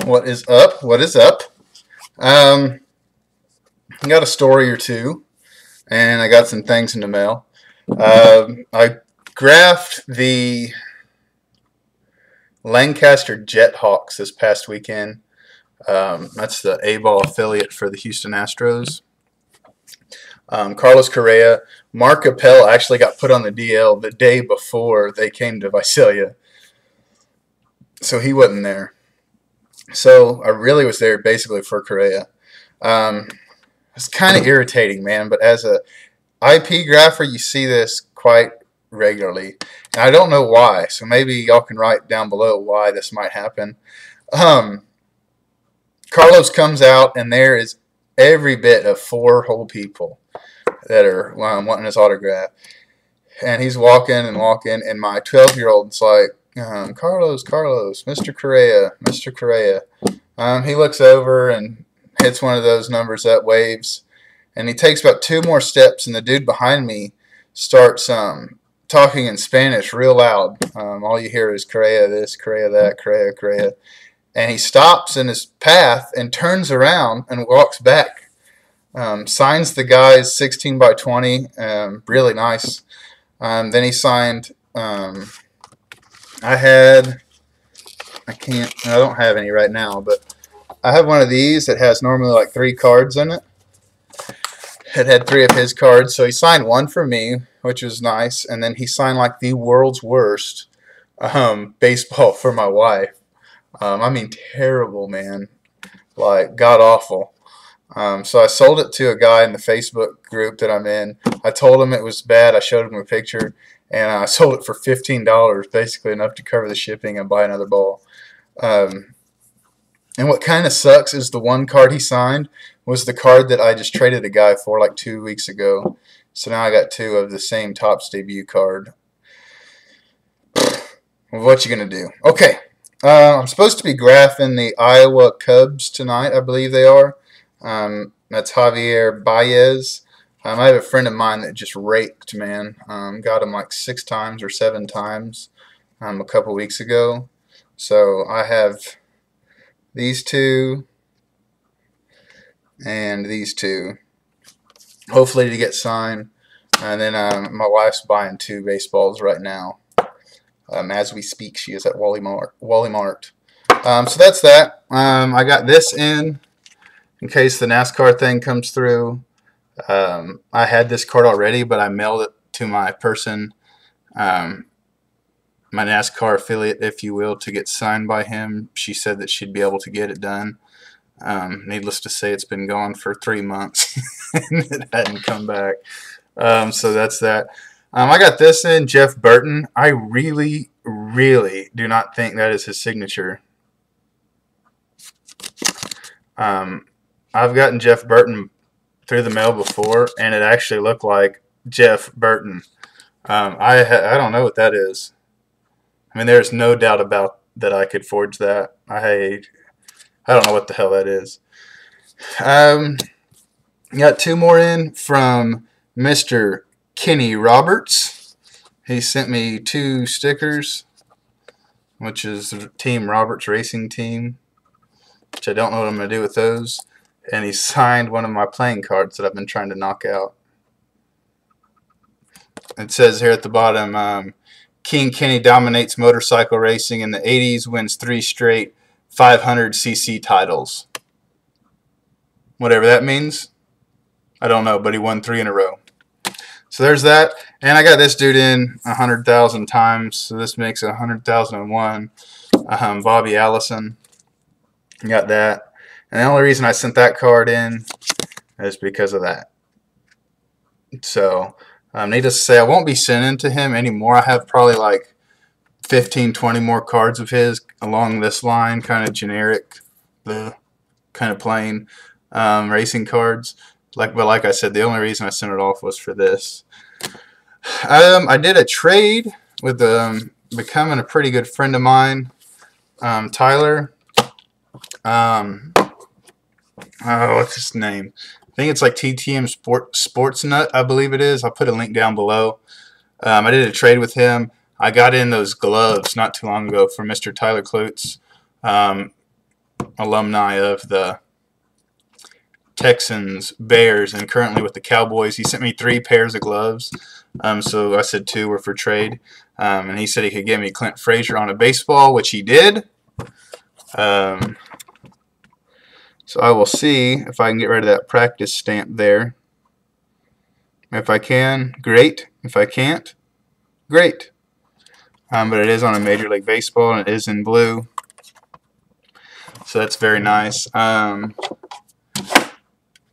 What is up? What is up? I got a story or two, and I got some things in the mail. I graphed the Lancaster Jethawks this past weekend. That's the A-ball affiliate for the Houston Astros. Carlos Correa, Mark Appel actually got put on the DL the day before they came to Visalia, so he wasn't there. So I really was there basically for Correa. It's kind of irritating, man, but as a IP grapher, you see this quite regularly. And I don't know why, so maybe y'all can write down below why this might happen. Carlos comes out, and there is every bit of 4 whole people that are wanting his autograph. And he's walking and walking, and my 12-year-old's like, Carlos, Mr. Correa, Mr. Correa. He looks over and hits one of those numbers up, waves, and he takes about 2 more steps, and the dude behind me starts talking in Spanish real loud. All you hear is Correa this, Correa that, Correa, Correa. And he stops in his path and turns around and walks back. Signs the guy's 16 by 20, really nice. Then he signed, I don't have any right now, but I have one of these that has normally like 3 cards in it. It had 3 of his cards, so he signed one for me, which was nice, and then he signed like the world's worst baseball for my wife. I mean, terrible, man, like god awful. So I sold it to a guy in the Facebook group that I'm in. I told him it was bad. I showed him a picture, and I sold it for $15, basically enough to cover the shipping and buy another ball. And what kind of sucks is the one card he signed was the card that I just traded a guy for like 2 weeks ago. So now I got 2 of the same Topps debut card. What you gonna do? Okay, I'm supposed to be graphing the Iowa Cubs tonight. I believe they are. That's Javier Baez. I have a friend of mine that just raked, man. Got him like 6 times or 7 times a couple weeks ago. So I have these 2 and these 2. Hopefully to get signed. And then my wife's buying 2 baseballs right now. As we speak, she is at Wally Mart. So that's that. I got this in case the NASCAR thing comes through. I had this card already, but I mailed it to my person, my NASCAR affiliate, if you will, to get signed by him. She said that she'd be able to get it done. Needless to say, it's been gone for 3 months and it hadn't come back. So that's that. I got this in, Jeff Burton. I really, really do not think that is his signature. I've gotten Jeff Burton through the mail before, and it actually looked like Jeff Burton. I don't know what that is. I mean, there's no doubt about that I could forge that. I don't know what the hell that is. Got 2 more in from Mr. Kenny Roberts. He sent me 2 stickers, which is the Team Roberts Racing Team, which I don't know what I'm going to do with those. And he signed one of my playing cards that I've been trying to knock out. It says here at the bottom, King Kenny dominates motorcycle racing in the 80s, wins 3 straight 500cc titles. Whatever that means, I don't know, but he won 3 in a row. So there's that. And I got this dude in 100,000 times, so this makes 100,001. Bobby Allison. Got that. And the only reason I sent that card in is because of that. So, needless to say, I won't be sending to him anymore. I have probably like 15, 20 more cards of his along this line, kind of generic, kind of plain racing cards. But like I said, the only reason I sent it off was for this. I did a trade with becoming a pretty good friend of mine, Tyler. What's his name? I think it's like TTM Sports Nut, I believe it is. I'll put a link down below. I did a trade with him. I got in those gloves not too long ago for Mr. Tyler Klutz. alumni of the Texans, Bears, and currently with the Cowboys. He sent me 3 pairs of gloves. So I said 2 were for trade. And he said he could get me Clint Frazier on a baseball, which he did. So I will see if I can get rid of that practice stamp there. If I can, great. If I can't, great. But it is on a Major League Baseball, and it is in blue. So that's very nice.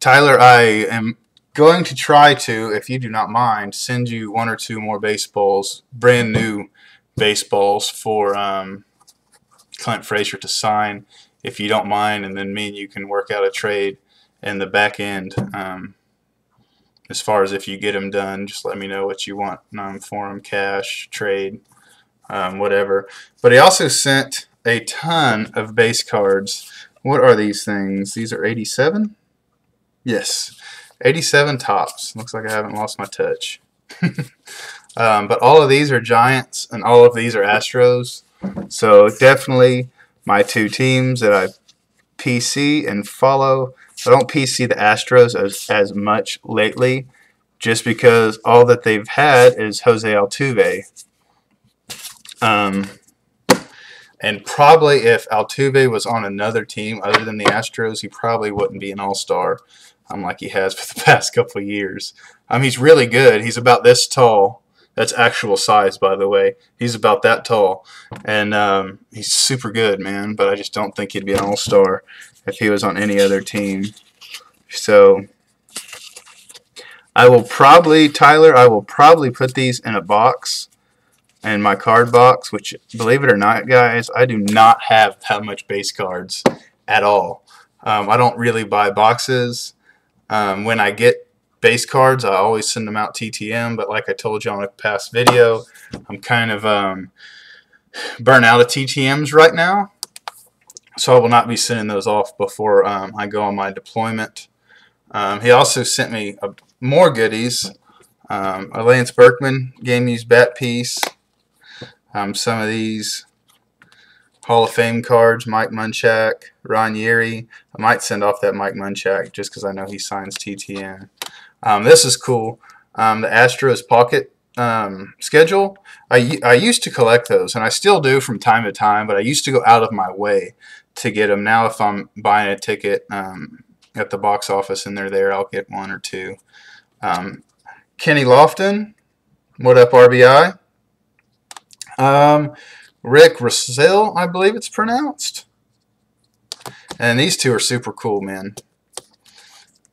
Tyler, I am going to try to, if you do not mind, send you 1 or 2 more baseballs, brand new baseballs for Clint Frazier to sign, if you don't mind, and then me and you can work out a trade in the back end. As far as if you get them done, just let me know what you want for them, cash, trade, whatever. But he also sent a ton of base cards. What are these things? These are 87? Yes, 87 tops. Looks like I haven't lost my touch. But all of these are Giants, and all of these are Astros. So definitely my 2 teams that I PC and follow. I don't PC the Astros as much lately, just because all that they've had is Jose Altuve. And probably if Altuve was on another team other than the Astros, he probably wouldn't be an all-star like he has for the past couple of years. He's really good. He's about this tall. That's actual size, by the way. He's about that tall. And he's super good, man. But I just don't think he'd be an all-star if he was on any other team. So I will probably, Tyler, I will probably put these in a box, in my card box, which, believe it or not, guys, I do not have that much base cards at all. I don't really buy boxes. When I get base cards, I always send them out TTM, but like I told you on a past video, I'm kind of burnt out of TTMs right now, so I will not be sending those off before I go on my deployment. He also sent me more goodies. A Lance Berkman game-used bat piece. Some of these Hall of Fame cards, Mike Munchak, Ron Yeri. I might send off that Mike Munchak just because I know he signs TTN. This is cool. The Astros pocket schedule. I used to collect those, and I still do from time to time, but I used to go out of my way to get them. Now if I'm buying a ticket at the box office and they're there, I'll get 1 or 2. Kenny Lofton. What up, RBI? Rick Russell, I believe it's pronounced. And these 2 are super cool, man.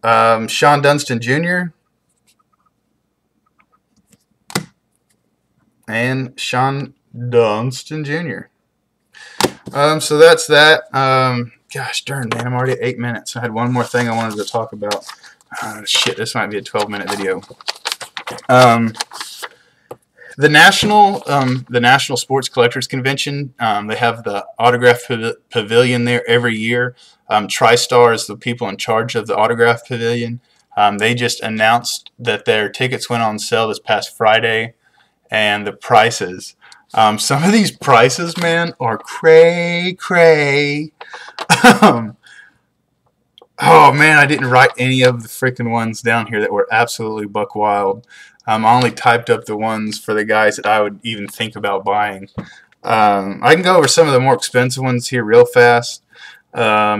Sean Dunston Jr. and Sean Dunston Jr. So that's that. Gosh darn, man, I'm already at 8 minutes. I had one more thing I wanted to talk about. Shit, this might be a 12-minute video. The National Sports Collectors Convention, they have the autograph pavilion there every year. TriStar is the people in charge of the autograph pavilion. They just announced that their tickets went on sale this past Friday, and the prices. Some of these prices, man, are cray. Oh, man, I didn't write any of the freaking ones down here that were absolutely buck wild. I only typed up the ones for the guys that I would even think about buying. I can go over some of the more expensive ones here real fast. Cal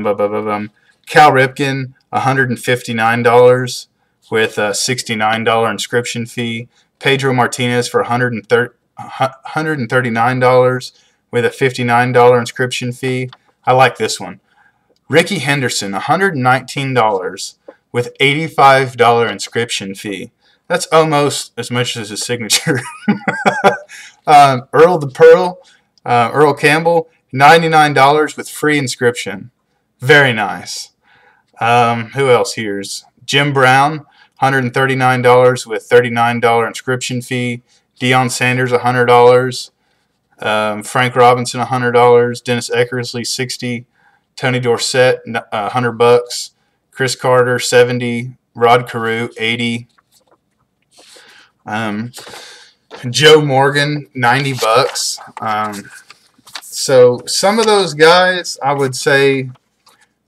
Ripken, $159 with a $69 inscription fee. Pedro Martinez for $139 with a $59 inscription fee. I like this one. Ricky Henderson, $119 with $85 inscription fee. That's almost as much as his signature. Earl the Pearl, Earl Campbell, $99 with free inscription. Very nice. Who else here's? Jim Brown, $139 with $39 inscription fee. Deion Sanders, $100. Frank Robinson, $100. Dennis Eckersley, $60. Tony Dorsett, $100. Chris Carter, $70. Rod Carew, $80. Joe Morgan, $90. So some of those guys, I would say,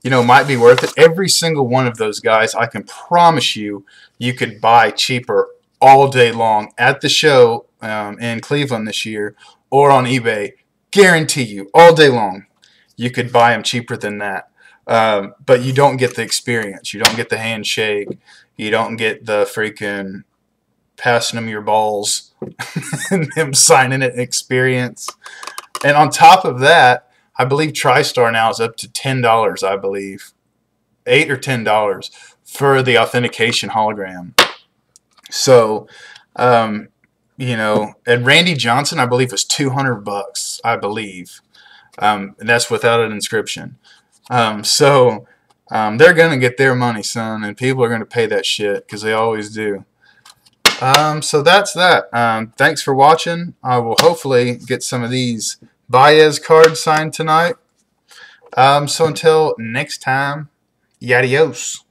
you know, might be worth it. Every single one of those guys, I can promise you, you could buy cheaper all day long at the show in Cleveland this year or on eBay. Guarantee you, all day long, you could buy them cheaper than that. But you don't get the experience. You don't get the handshake. You don't get the freaking passing them your balls and them signing it experience. And on top of that, I believe TriStar now is up to $10, I believe. $8 or $10 for the authentication hologram. So, you know, and Randy Johnson, I believe, was $200, I believe. And that's without an inscription. So they're going to get their money, son, and people are going to pay that shit because they always do. So that's that. Thanks for watching. I will hopefully get some of these Baez cards signed tonight. So until next time, adios.